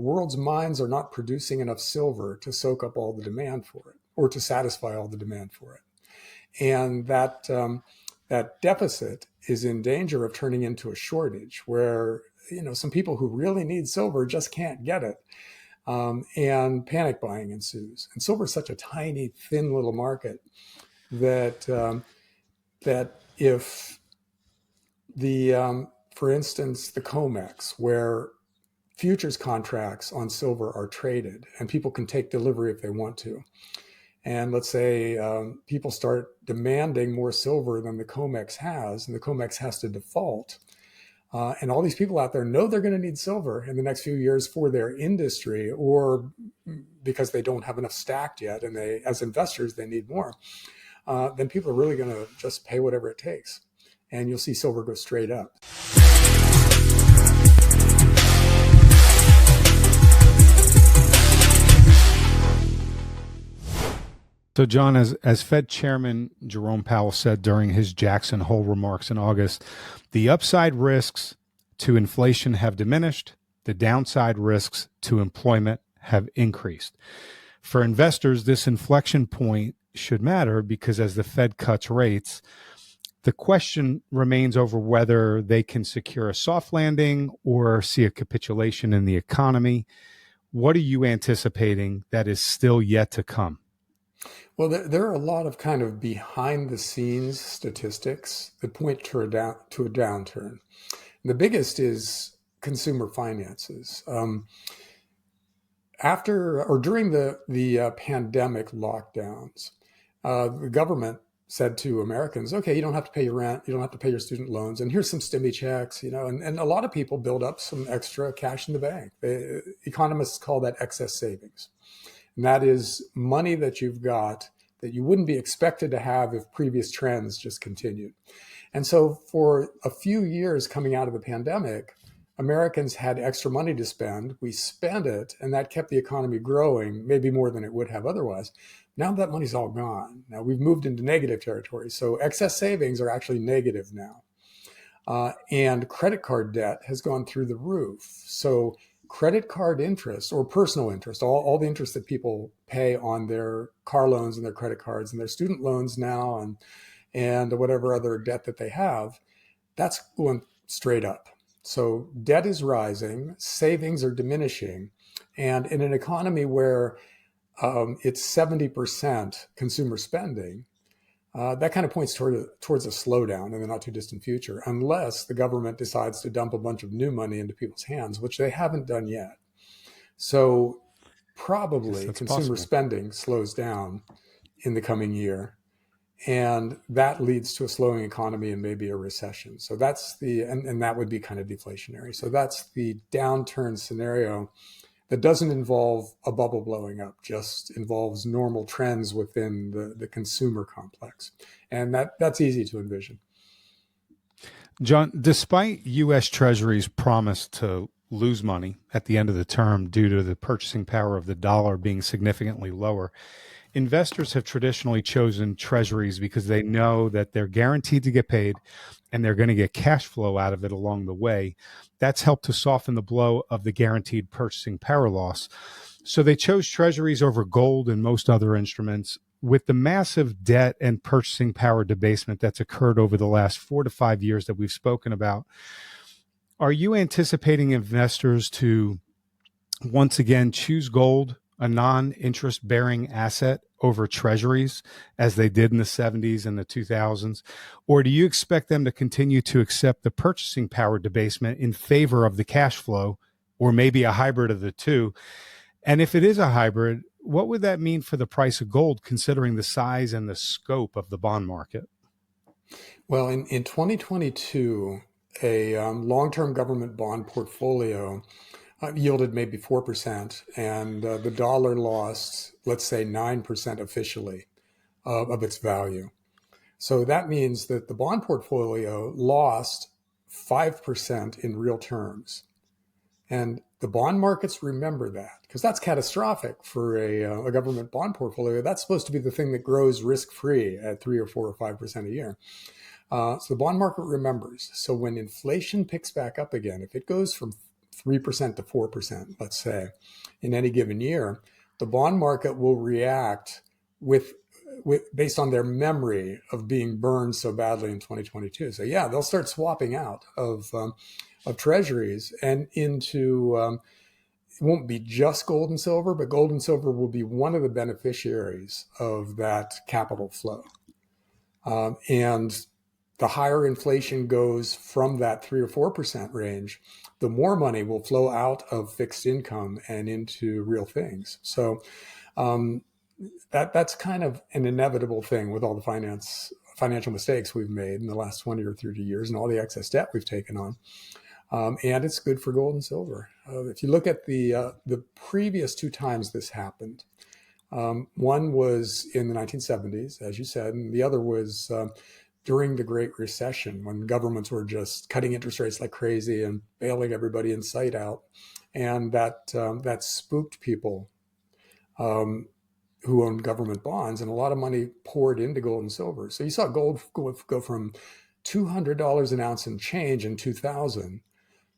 The world's mines are not producing enough silver to soak up all the demand for it or to satisfy all the demand for it. And that deficit is in danger of turning into a shortage where, some people who really need silver just can't get it. And panic buying ensues. And silver is such a tiny, thin little market that if for instance, the COMEX, where futures contracts on silver are traded and people can take delivery if they want to. And let's say people start demanding more silver than the COMEX has, and the COMEX has to default. And all these people out there know they're going to need silver in the next few years for their industry, or because they don't have enough stacked yet, and as investors, they need more. Then people are really going to just pay whatever it takes. And you'll see silver go straight up. So, John, as Fed Chairman Jerome Powell said during his Jackson Hole remarks in August, the upside risks to inflation have diminished, the downside risks to employment have increased. For investors, this inflection point should matter because as the Fed cuts rates, the question remains over whether they can secure a soft landing or see a capitulation in the economy. What are you anticipating that is still yet to come? Well, there are a lot of kind of behind the scenes statistics that point to a downturn. And the biggest is consumer finances. After or during the pandemic lockdowns, the government said to Americans, okay, you don't have to pay your rent, you don't have to pay your student loans, and here's some stimmy checks, and a lot of people build up some extra cash in the bank. Economists call that excess savings. And that is money that you've got that you wouldn't be expected to have if previous trends just continued. And so for a few years coming out of the pandemic, Americans had extra money to spend. We spent it, and that kept the economy growing, maybe more than it would have otherwise. Now that money's all gone. Now we've moved into negative territory. So excess savings are actually negative now. And credit card debt has gone through the roof. So credit card interest or personal interest, all the interest that people pay on their car loans and their credit cards and their student loans now and whatever other debt that they have, that's going straight up. So debt is rising, savings are diminishing. And in an economy where it's 70% consumer spending, that kind of points towards a slowdown in the not too distant future, unless the government decides to dump a bunch of new money into people's hands, which they haven't done yet. So probably consumer spending slows down in the coming year, and that leads to a slowing economy and maybe a recession. So that's and that would be kind of deflationary. So that's the downturn scenario that doesn't involve a bubble blowing up, just involves normal trends within the consumer complex. And that's easy to envision. John, despite U.S. Treasury's promise to lose money at the end of the term due to the purchasing power of the dollar being significantly lower, investors have traditionally chosen treasuries because they know that they're guaranteed to get paid and they're going to get cash flow out of it along the way. That's helped to soften the blow of the guaranteed purchasing power loss. So they chose treasuries over gold and most other instruments. With the massive debt and purchasing power debasement that's occurred over the last 4 to 5 years that we've spoken about, are you anticipating investors to once again choose gold, a non-interest bearing asset, over treasuries as they did in the 70s and the 2000s? Or do you expect them to continue to accept the purchasing power debasement in favor of the cash flow, or maybe a hybrid of the two? And if it is a hybrid, what would that mean for the price of gold, considering the size and the scope of the bond market? Well, in 2022, a long-term government bond portfolio yielded maybe 4%, and the dollar lost, let's say, 9% officially of its value. So that means that the bond portfolio lost 5% in real terms. And the bond markets remember that, because that's catastrophic for a government bond portfolio. That's supposed to be the thing that grows risk-free at 3 or 4 or 5% a year. So the bond market remembers. So when inflation picks back up again, if it goes from 3% to 4%, let's say, in any given year, the bond market will react with based on their memory of being burned so badly in 2022. So yeah, they'll start swapping out of treasuries and into, it won't be just gold and silver, but gold and silver will be one of the beneficiaries of that capital flow. And the higher inflation goes from that 3 or 4% range, the more money will flow out of fixed income and into real things. So that's kind of an inevitable thing with all the financial mistakes we've made in the last 20 or 30 years and all the excess debt we've taken on. And it's good for gold and silver. If you look at the previous two times this happened, one was in the 1970s, as you said, and the other was during the Great Recession, when governments were just cutting interest rates like crazy and bailing everybody in sight out. And that spooked people who owned government bonds, and a lot of money poured into gold and silver. So you saw gold go from $200 an ounce and change in 2000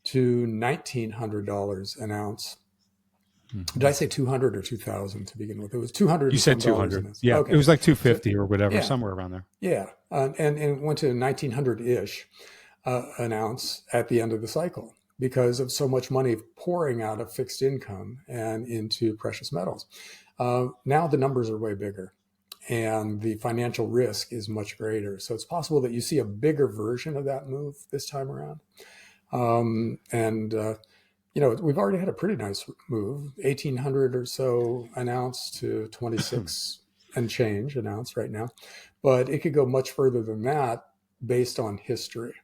to $1,900 an ounce. Mm-hmm. Did I say 200 or 2000 to begin with? It was 200. You said 200. Yeah, okay. It was like 250 or whatever, somewhere around there. Yeah, and it went to 1900-ish an ounce at the end of the cycle because of so much money pouring out of fixed income and into precious metals. Now the numbers are way bigger and the financial risk is much greater. So it's possible that you see a bigger version of that move this time around. We've already had a pretty nice move, 1,800 or so an ounce to 26 and change an ounce right now. But it could go much further than that based on history.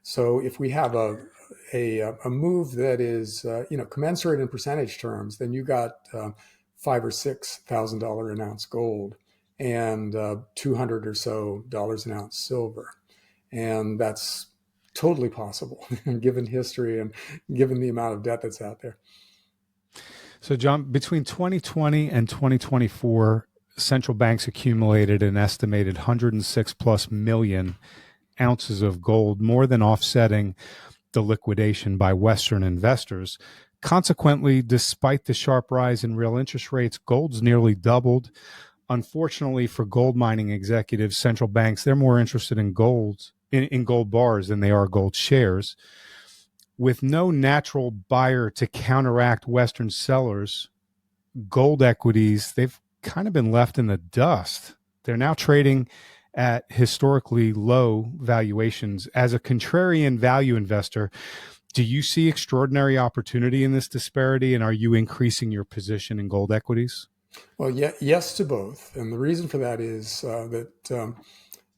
So if we have a move that is, commensurate in percentage terms, then you got $5,000 or $6,000 an ounce gold and $200 or so an ounce silver. And that's totally possible given history and given the amount of debt that's out there. So John, between 2020 and 2024, central banks accumulated an estimated 106 plus million ounces of gold, more than offsetting the liquidation by Western investors. Consequently, despite the sharp rise in real interest rates, gold's nearly doubled. Unfortunately for gold mining executives, central banks, they're more interested in gold bars than they are gold shares. With no natural buyer to counteract Western sellers, gold equities, they've kind of been left in the dust. They're now trading at historically low valuations. As a contrarian value investor, do you see extraordinary opportunity in this disparity, and are you increasing your position in gold equities? Well, yes to both. And the reason for that is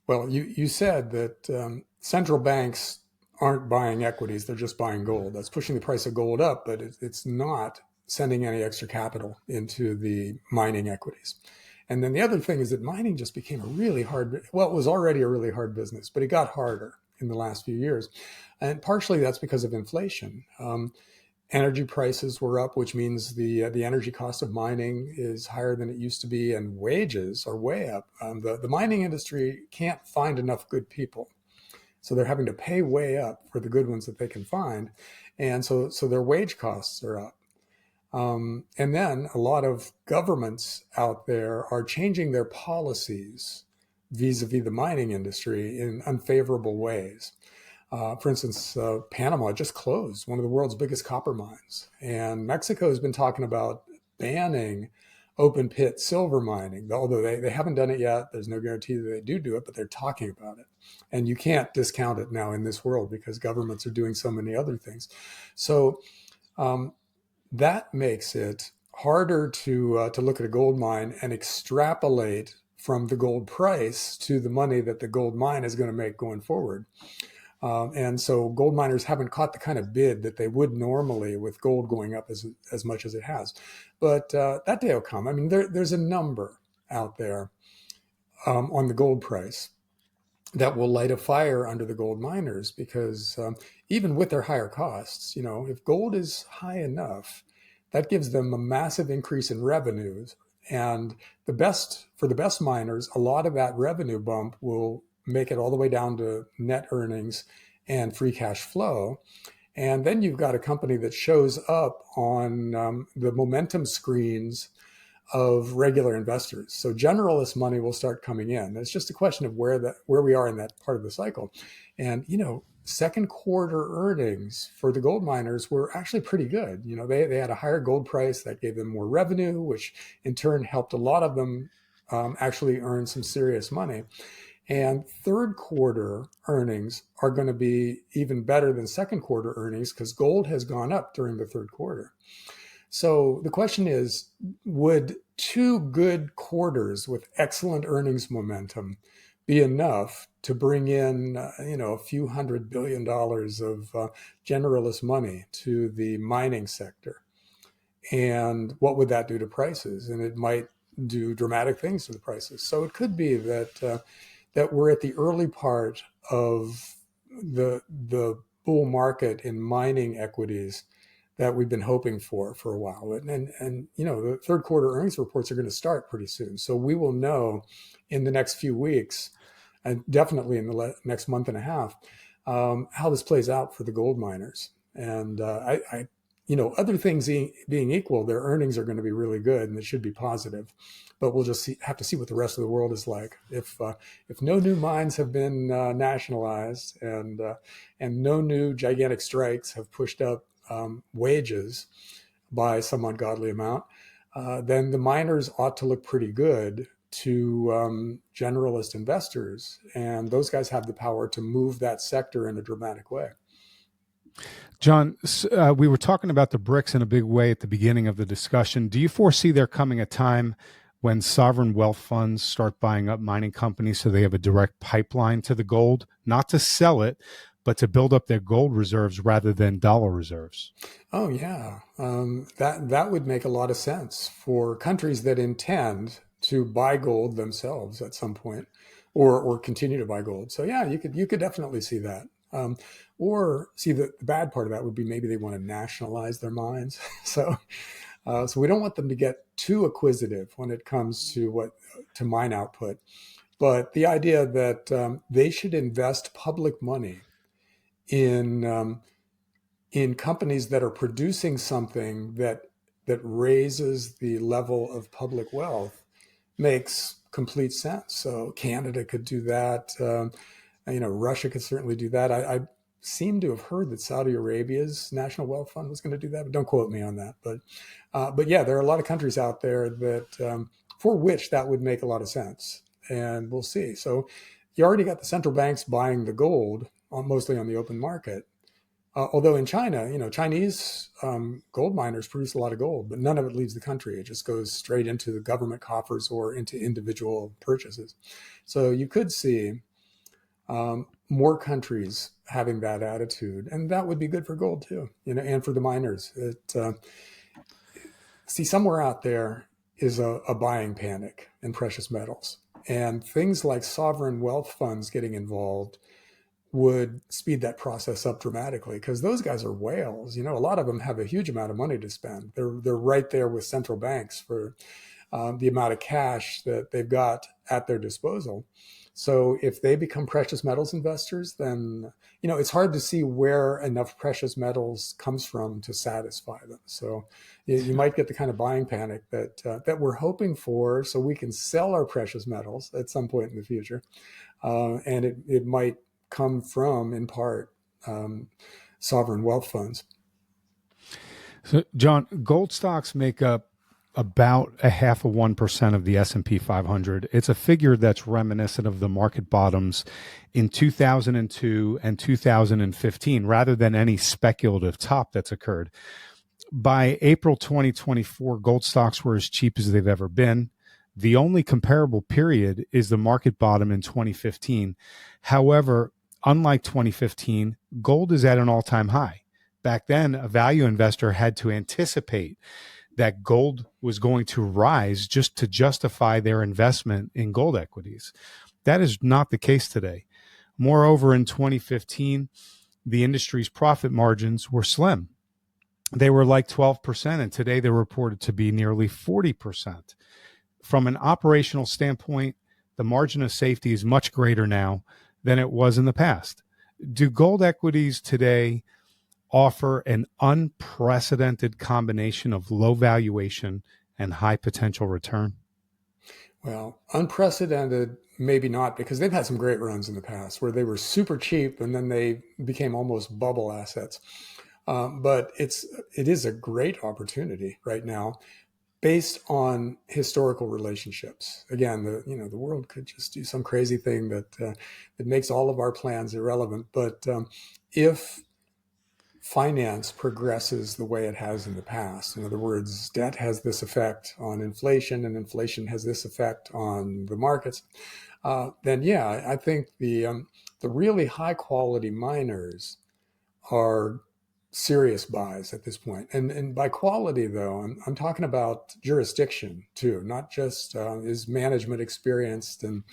you said that central banks aren't buying equities, they're just buying gold. That's pushing the price of gold up, but it's not sending any extra capital into the mining equities. And then the other thing is that mining just became it was already a really hard business, but it got harder in the last few years. And partially that's because of inflation. Energy prices were up, which means the energy cost of mining is higher than it used to be, and wages are way up. The mining industry can't find enough good people, so they're having to pay way up for the good ones that they can find, and so their wage costs are up. And then a lot of governments out there are changing their policies vis-a-vis the mining industry in unfavorable ways. For instance, Panama just closed one of the world's biggest copper mines. And Mexico has been talking about banning open pit silver mining, although they haven't done it yet. There's no guarantee that they do it, but they're talking about it. And you can't discount it now in this world because governments are doing so many other things. So that makes it harder to look at a gold mine and extrapolate from the gold price to the money that the gold mine is going to make going forward. And so gold miners haven't caught the kind of bid that they would normally with gold going up as much as it has. But that day will come. I mean, there's a number out there on the gold price that will light a fire under the gold miners because even with their higher costs, if gold is high enough, that gives them a massive increase in revenues. And for the best miners, a lot of that revenue bump will make it all the way down to net earnings and free cash flow. And then you've got a company that shows up on the momentum screens of regular investors. So generalist money will start coming in. It's just a question of where we are in that part of the cycle. And, second quarter earnings for the gold miners were actually pretty good. They had a higher gold price that gave them more revenue, which in turn helped a lot of them actually earn some serious money. And third quarter earnings are going to be even better than second quarter earnings because gold has gone up during the third quarter. So the question is, would 2 good quarters with excellent earnings momentum be enough to bring in, a few $100 billion of generalist money to the mining sector? And what would that do to prices? And it might do dramatic things to the prices. So it could be that we're at the early part of the bull market in mining equities that we've been hoping for a while. And the third quarter earnings reports are going to start pretty soon. So we will know in the next few weeks, and definitely in the next month and a half, how this plays out for the gold miners. And other things being equal, their earnings are going to be really good and it should be positive. But we'll just have to see what the rest of the world is like. If no new mines have been nationalized and no new gigantic strikes have pushed up wages by some ungodly amount, then the miners ought to look pretty good to generalist investors. And those guys have the power to move that sector in a dramatic way. John, we were talking about the BRICS in a big way at the beginning of the discussion. Do you foresee there coming a time when sovereign wealth funds start buying up mining companies so they have a direct pipeline to the gold, not to sell it, but to build up their gold reserves rather than dollar reserves? Oh, yeah. That would make a lot of sense for countries that intend to buy gold themselves at some point or continue to buy gold. So, yeah, you could definitely see that. Or see the bad part of that would be maybe they want to nationalize their mines. So we don't want them to get too acquisitive when it comes to mine output. But the idea that they should invest public money in companies that are producing something that raises the level of public wealth makes complete sense. So Canada could do that. Russia could certainly do that. I seem to have heard that Saudi Arabia's national wealth fund was going to do that, but don't quote me on that. But yeah, there are a lot of countries out there that for which that would make a lot of sense, and we'll see. So you already got the central banks buying the gold, mostly on the open market. Although in China, Chinese gold miners produce a lot of gold, but none of it leaves the country. It just goes straight into the government coffers or into individual purchases. So you could see more countries having that attitude, and that would be good for gold too, and for the miners. See, somewhere out there is a buying panic in precious metals, and things like sovereign wealth funds getting involved would speed that process up dramatically because those guys are whales. A lot of them have a huge amount of money to spend. They're right there with central banks for the amount of cash that they've got at their disposal. So if they become precious metals investors, then, it's hard to see where enough precious metals comes from to satisfy them. So you might get the kind of buying panic that we're hoping for so we can sell our precious metals at some point in the future. And it might come from, in part, sovereign wealth funds. So, John, gold stocks make up about 0.5% of the S&P 500. It's a figure that's reminiscent of the market bottoms in 2002 and 2015, rather than any speculative top that's occurred. By April 2024, gold stocks were as cheap as they've ever been. The only comparable period is the market bottom in 2015. However, unlike 2015, gold is at an all-time high. Back then, a value investor had to anticipate that gold was going to rise just to justify their investment in gold equities. That is not the case today. Moreover, in 2015, the industry's profit margins were slim. They were like 12%, and today they're reported to be nearly 40%. From an operational standpoint, the margin of safety is much greater now than it was in the past. Do gold equities today offer an unprecedented combination of low valuation and high potential return? Well, unprecedented, maybe not, because they've had some great runs in the past where they were super cheap and then they became almost bubble assets. But it is a great opportunity right now, based on historical relationships. Again, the world could just do some crazy thing that makes all of our plans irrelevant. But if finance progresses the way it has in the past. In other words, debt has this effect on inflation, and inflation has this effect on the markets. Then, yeah, I think the really high quality miners are serious buys at this point. And by quality, though, I'm talking about jurisdiction too, not just is management experienced and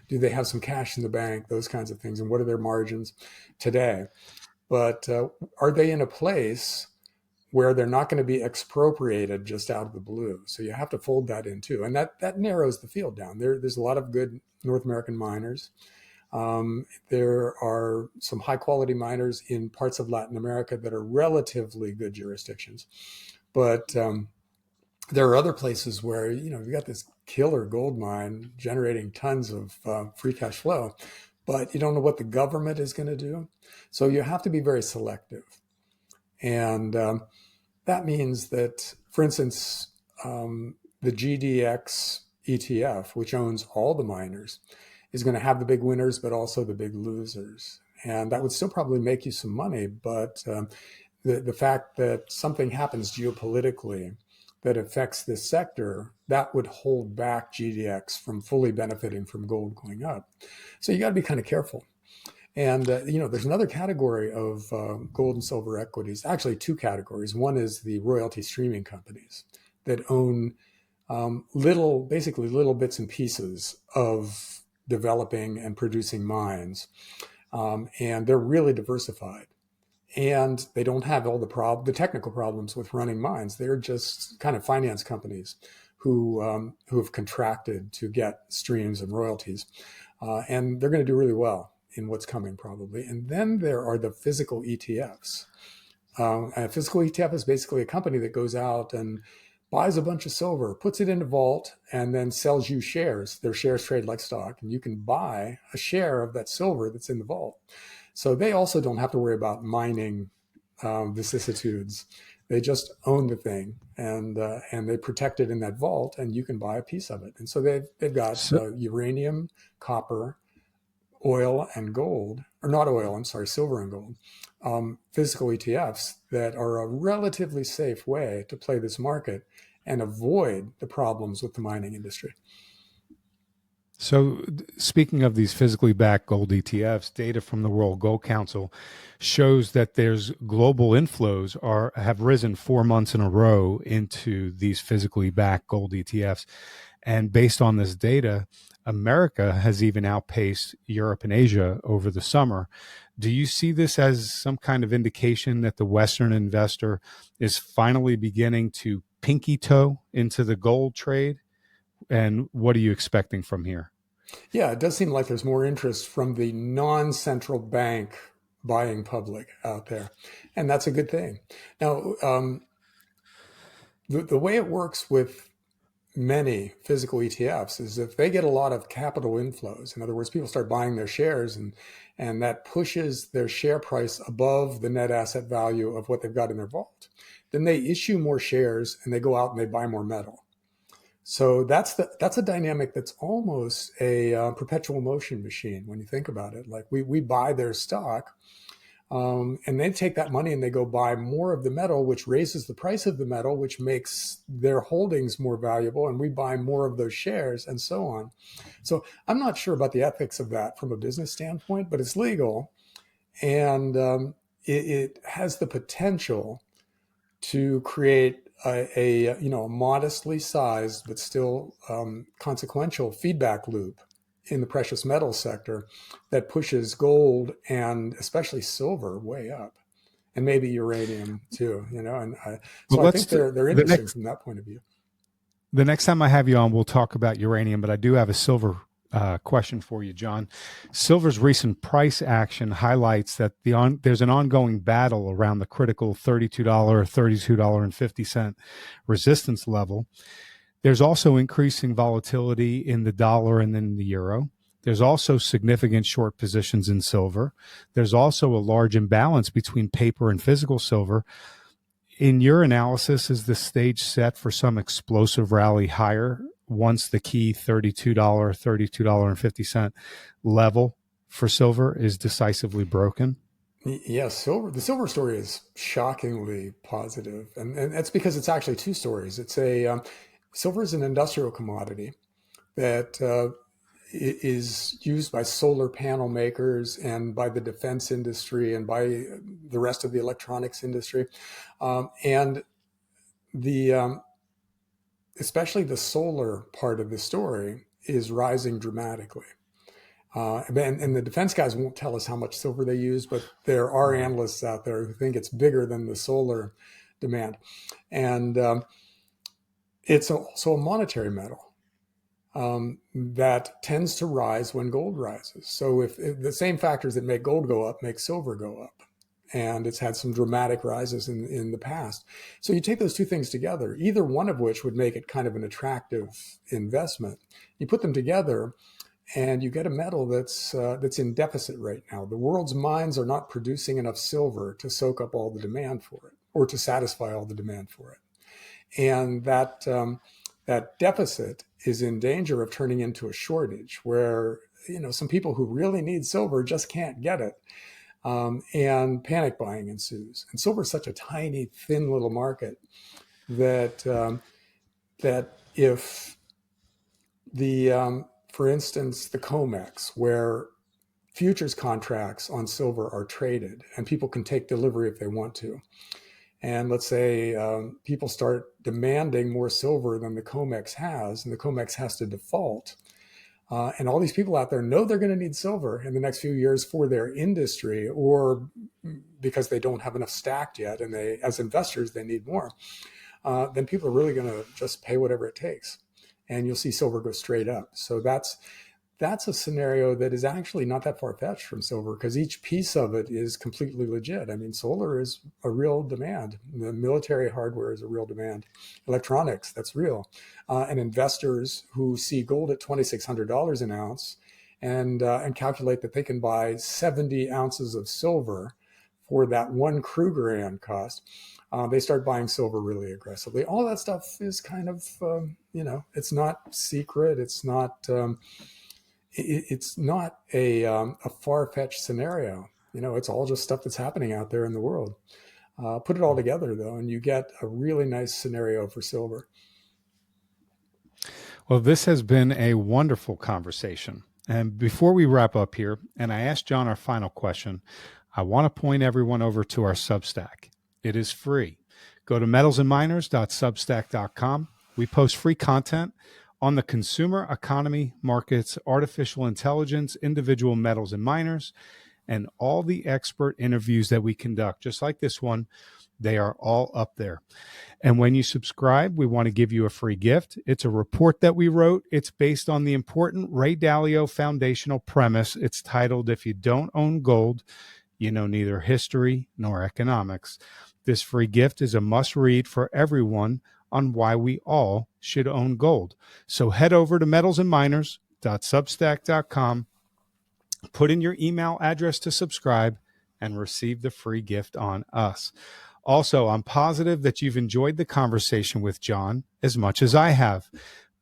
do they have some cash in the bank, those kinds of things, and what are their margins today. But are they in a place where they're not going to be expropriated just out of the blue? So you have to fold that in too. And that narrows the field down. There's a lot of good North American miners. There are some high quality miners in parts of Latin America that are relatively good jurisdictions. But there are other places where, you've got this killer gold mine generating tons of free cash flow, but you don't know what the government is going to do. So you have to be very selective. And that means that, for instance, the GDX ETF, which owns all the miners, is going to have the big winners, but also the big losers. And that would still probably make you some money. But the fact that something happens geopolitically that affects this sector, that would hold back GDX from fully benefiting from gold going up. So you got to be kind of careful. And, there's another category of gold and silver equities, actually two categories. One is the royalty streaming companies that own basically little bits and pieces of developing and producing mines. And they're really diversified. And they don't have all the technical problems with running mines. They're just kind of finance companies who have contracted to get streams and royalties. And they're going to do really well in what's coming probably. And then there are the physical ETFs. A physical ETF is basically a company that goes out and buys a bunch of silver, puts it in a vault, and then sells you shares. Their shares trade like stock, and you can buy a share of that silver that's in the vault. So they also don't have to worry about mining vicissitudes. They just own the thing, and they protect it in that vault, and you can buy a piece of it. And so they've got uranium, copper, oil, and gold, or not oil, I'm sorry, silver and gold, physical ETFs that are a relatively safe way to play this market and avoid the problems with the mining industry. So speaking of these physically backed gold ETFs, data from the World Gold Council shows that there's global inflows have risen 4 months in a row into these physically backed gold ETFs. And based on this data, America has even outpaced Europe and Asia over the summer. Do you see this as some kind of indication that the Western investor is finally beginning to pinky toe into the gold trade? And what are you expecting from here? Yeah, it does seem like there's more interest from the non-central bank buying public out there. And that's a good thing. Now, the way it works with many physical ETFs is if they get a lot of capital inflows, in other words, people start buying their shares and that pushes their share price above the net asset value of what they've got in their vault, then they issue more shares and they go out and they buy more metal. So that's a dynamic that's almost a perpetual motion machine when you think about it. Like we buy their stock, and they take that money and they go buy more of the metal, which raises the price of the metal, which makes their holdings more valuable, and we buy more of those shares, and so on. So I'm not sure about the ethics of that from a business standpoint, but it's legal, and it has the potential to create a modestly sized but still consequential feedback loop in the precious metals sector that pushes gold and especially silver way up, and maybe uranium too. So I think they're interesting from that point of view. The next time I have you on, we'll talk about uranium, but I do have a silver question for you, John. Silver's recent price action highlights that there's an ongoing battle around the critical $32, $32.50 resistance level. There's also increasing volatility in the dollar and in the euro. There's also significant short positions in silver. There's also a large imbalance between paper and physical silver. In your analysis, is the stage set for some explosive rally higher once the key $32, $32.50 level for silver is decisively broken? Yes, the silver story is shockingly positive, and that's because it's actually two stories. It's silver is an industrial commodity that is used by solar panel makers and by the defense industry and by the rest of the electronics industry, and the especially the solar part of the story is rising dramatically. And the defense guys won't tell us how much silver they use, but there are analysts out there who think it's bigger than the solar demand. And it's also a monetary metal that tends to rise when gold rises. So if the same factors that make gold go up make silver go up. And it's had some dramatic rises in the past. So you take those two things together, either one of which would make it kind of an attractive investment. You put them together, and you get a metal that's in deficit right now. The world's mines are not producing enough silver to soak up all the demand for it, or to satisfy all the demand for it. And that deficit is in danger of turning into a shortage, where some people who really need silver just can't get it, and panic buying ensues. And silver is such a tiny, thin little market that if for instance, the COMEX, where futures contracts on silver are traded and people can take delivery if they want to. And let's say people start demanding more silver than the COMEX has, and the COMEX has to default. And all these people out there know they're going to need silver in the next few years for their industry, or because they don't have enough stacked yet, and as investors, they need more. Then people are really going to just pay whatever it takes. And you'll see silver go straight up. So that's a scenario that is actually not that far-fetched from silver, because each piece of it is completely legit. I mean, solar is a real demand. The military hardware is a real demand. Electronics, that's real. And investors who see gold at $2,600 an ounce and calculate that they can buy 70 ounces of silver for that one Krugerrand cost, they start buying silver really aggressively. All that stuff is kind of, it's not secret. It's not a far-fetched scenario. It's all just stuff that's happening out there in the world. Put it all together, though, and you get a really nice scenario for silver. Well, this has been a wonderful conversation. And before we wrap up here, and I ask John our final question, I want to point everyone over to our Substack. It is free. Go to metalsandminers.substack.com. We post free content on the consumer economy, markets, artificial intelligence, individual metals and miners, and all the expert interviews that we conduct, just like this one. They are all up there. And when you subscribe, we want to give you a free gift. It's a report that we wrote. It's based on the important Ray Dalio foundational premise. It's titled, "If You Don't Own Gold, You Know Neither History Nor Economics." This free gift is a must-read for everyone on why we all should own gold. So head over to metalsandminers.substack.com, put in your email address to subscribe, and receive the free gift on us. Also, I'm positive that you've enjoyed the conversation with John as much as I have.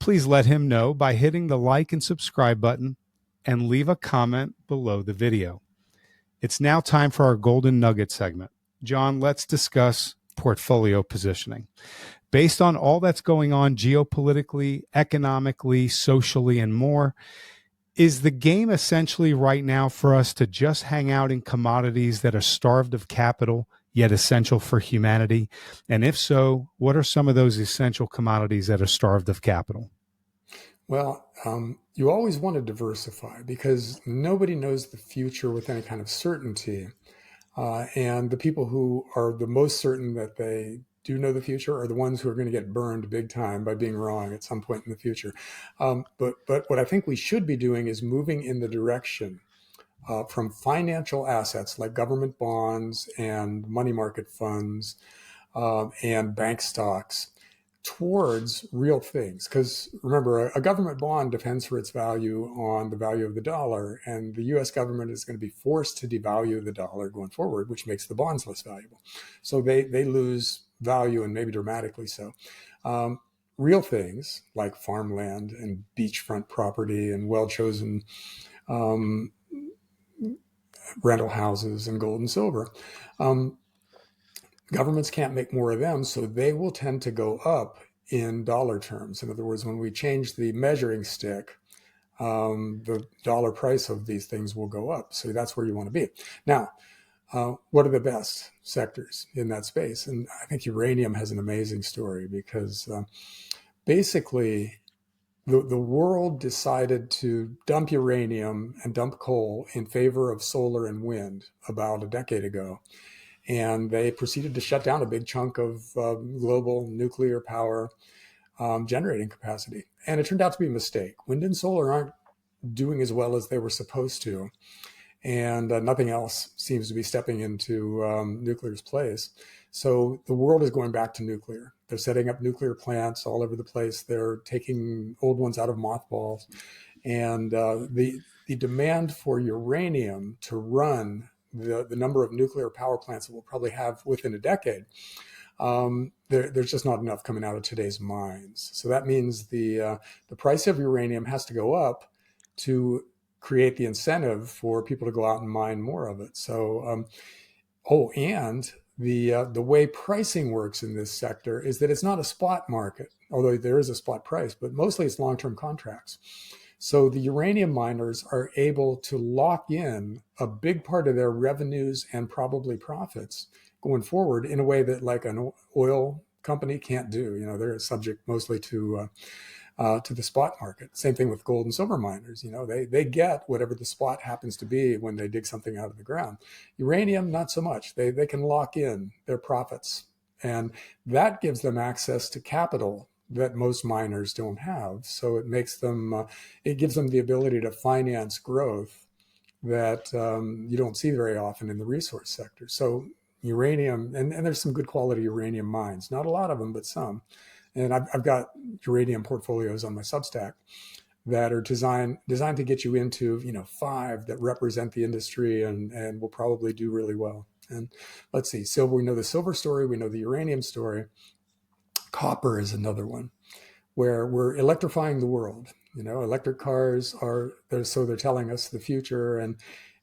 Please let him know by hitting the like and subscribe button and leave a comment below the video. It's now time for our Golden Nugget segment. John, let's discuss portfolio positioning. Based on all that's going on geopolitically, economically, socially, and more, is the game essentially right now for us to just hang out in commodities that are starved of capital, yet essential for humanity? And if so, what are some of those essential commodities that are starved of capital? Well, you always want to diversify, because nobody knows the future with any kind of certainty. And the people who are the most certain that they do know the future are the ones who are going to get burned big time by being wrong at some point in the future. But what I think we should be doing is moving in the direction from financial assets like government bonds and money market funds and bank stocks towards real things. Because remember, a government bond depends for its value on the value of the dollar, and the US government is going to be forced to devalue the dollar going forward, which makes the bonds less valuable. So they lose value, and maybe dramatically so. Real things like farmland and beachfront property and well-chosen rental houses and gold and silver. Governments can't make more of them, so they will tend to go up in dollar terms. In other words, when we change the measuring stick, the dollar price of these things will go up. So that's where you want to be. Now, what are the best sectors in that space? And I think uranium has an amazing story because basically the world decided to dump uranium and dump coal in favor of solar and wind about a decade ago. And they proceeded to shut down a big chunk of global nuclear power generating capacity. And it turned out to be a mistake. Wind and solar aren't doing as well as they were supposed to. And nothing else seems to be stepping into nuclear's place. So the world is going back to nuclear. They're setting up nuclear plants all over the place. They're taking old ones out of mothballs. And the demand for uranium to run the number of nuclear power plants that we'll probably have within a decade, there's just not enough coming out of today's mines. So that means the price of uranium has to go up to create the incentive for people to go out and mine more of it. So, and the way pricing works in this sector is that it's not a spot market, although there is a spot price, but mostly it's long-term contracts. So the uranium miners are able to lock in a big part of their revenues and probably profits going forward in a way that like an oil company can't do. You know, they're subject mostly to the spot market. Same thing with gold and silver miners. You know, they get whatever the spot happens to be when they dig something out of the ground. Uranium, not so much. They can lock in their profits, and that gives them access to capital that most miners don't have. So it makes them, it gives them the ability to finance growth that you don't see very often in the resource sector. So uranium, and there's some good quality uranium mines, not a lot of them, but some. And I've got uranium portfolios on my Substack that are designed to get you into, 5 that represent the industry and will probably do really well. And let's see, silver, we know the silver story, we know the uranium story. Copper is another one where we're electrifying the world. Electric cars they're telling us the future, and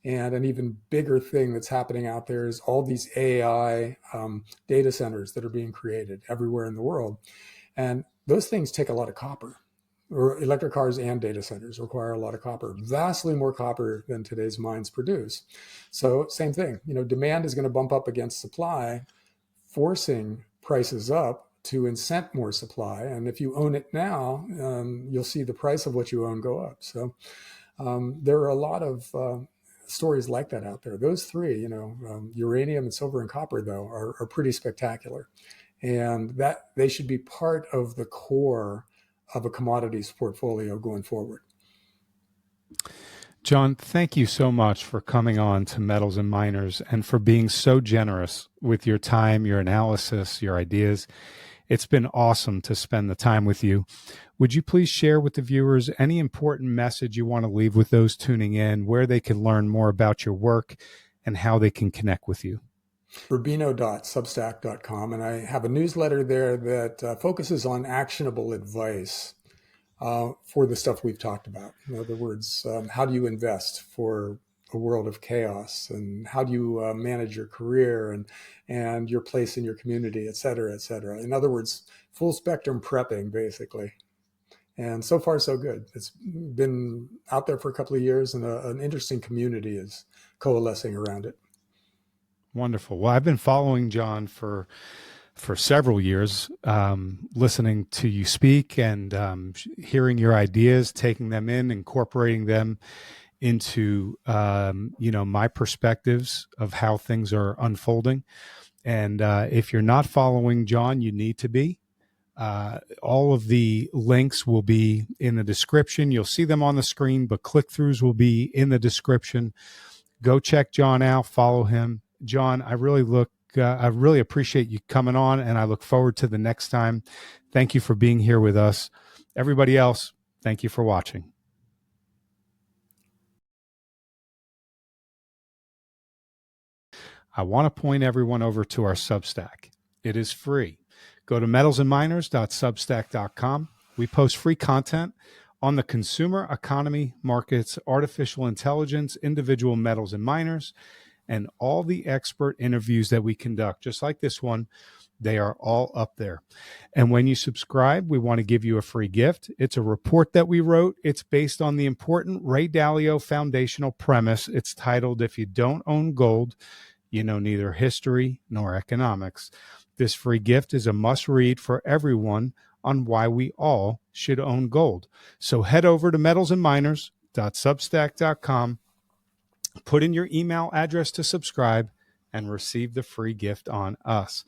an even bigger thing that's happening out there is all these AI data centers that are being created everywhere in the world. And those things take a lot of copper, or electric cars and data centers require a lot of copper, vastly more copper than today's mines produce. So same thing, demand is going to bump up against supply, forcing prices up to incent more supply. And if you own it now, you'll see the price of what you own go up. So there are a lot of stories like that out there. Those three, uranium and silver and copper, though, are pretty spectacular. And that they should be part of the core of a commodities portfolio going forward. John, thank you so much for coming on to Metals and Miners and for being so generous with your time, your analysis, your ideas. It's been awesome to spend the time with you. Would you please share with the viewers any important message you want to leave with those tuning in, where they can learn more about your work and how they can connect with you? Rubino.substack.com, and I have a newsletter there that focuses on actionable advice for the stuff we've talked about. In other words, how do you invest for a world of chaos, and how do you manage your career and your place in your community, et cetera, et cetera. In other words, full spectrum prepping, basically. And so far, so good. It's been out there for a couple of years, and an interesting community is coalescing around it. Wonderful. Well, I've been following John for several years, listening to you speak and hearing your ideas, taking them in, incorporating them into, my perspectives of how things are unfolding. And if you're not following John, you need to be. All of the links will be in the description. You'll see them on the screen, but click-throughs will be in the description. Go check John out, follow him. John, I really appreciate you coming on, and I look forward to the next time. Thank you for being here with us. Everybody else, thank you for watching. I want to point everyone over to our Substack. It is free. Go to metalsandminers.substack.com. We post free content on the consumer economy, markets, artificial intelligence, individual metals and miners, and all the expert interviews that we conduct, just like this one. They are all up there. And when you subscribe, we want to give you a free gift. It's a report that we wrote. It's based on the important Ray Dalio foundational premise. It's titled, "If You Don't Own Gold, You Know Neither History Nor Economics." This free gift is a must-read for everyone on why we all should own gold. So head over to metalsandminers.substack.com, put in your email address to subscribe, and receive the free gift on us.